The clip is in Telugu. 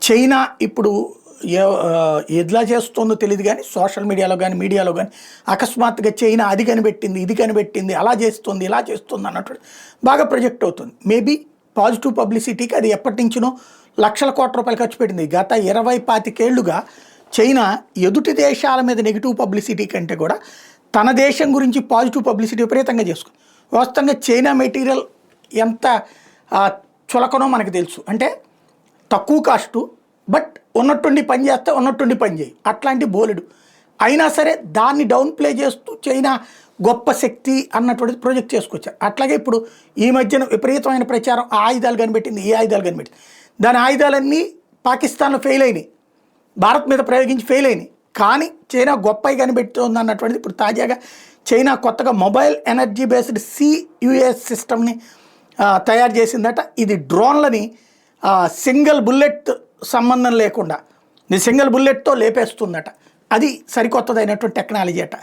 చైనా ఇప్పుడు ఎట్లా చేస్తుందో తెలియదు కానీ సోషల్ మీడియాలో కానీ మీడియాలో కానీ అకస్మాత్తుగా చైనా అది కనిపెట్టింది ఇది కనిపెట్టింది అలా చేస్తుంది ఇలా చేస్తుంది అన్నట్టు బాగా ప్రొజెక్ట్ అవుతుంది. మేబీ పాజిటివ్ పబ్లిసిటీకి అది ఎప్పటి నుంచినో లక్షల కోట్ల రూపాయలు ఖర్చు పెట్టింది. గత 20-25 ఏళ్లుగా చైనా ఎదుటి దేశాల మీద నెగిటివ్ పబ్లిసిటీ కంటే కూడా తన దేశం గురించి పాజిటివ్ పబ్లిసిటీ విపరీతంగా చేసుకుంది. వాస్తవంగా చైనా మెటీరియల్ ఎంత చులకనో మనకు తెలుసు. అంటే తక్కువ కాస్టు బట్ ఉన్నట్టుండి పని చేస్తే ఉన్నట్టుండి పని చేయి అట్లాంటి బోలెడు. అయినా సరే దాన్ని డౌన్ ప్లే చేస్తూ చైనా గొప్ప శక్తి అన్నటువంటిది ప్రొజెక్ట్ చేసుకొచ్చారు. అట్లాగే ఇప్పుడు ఈ మధ్యన విపరీతమైన ప్రచారం ఆ ఆయుధాలు కనిపెట్టింది ఈ ఆయుధాలు కనిపెట్టింది. దాని ఆయుధాలన్నీ పాకిస్తాన్లో ఫెయిల్ అయినాయి, భారత్ మీద ప్రయోగించి ఫెయిల్ అయినాయి. కానీ చైనా గొప్పవి కనిపెడుతుంది అన్నటువంటిది ఇప్పుడు తాజాగా చైనా కొత్తగా మొబైల్ ఎనర్జీ బేస్డ్ CUAS సిస్టమ్ని తయారు చేసిందట. ఇది డ్రోన్లని సింగిల్ బుల్లెట్ సంబంధం లేకుండా సింగిల్ బుల్లెట్తో లేపేస్తుందట. అది సరికొత్తదైనటువంటి టెక్నాలజీ అట.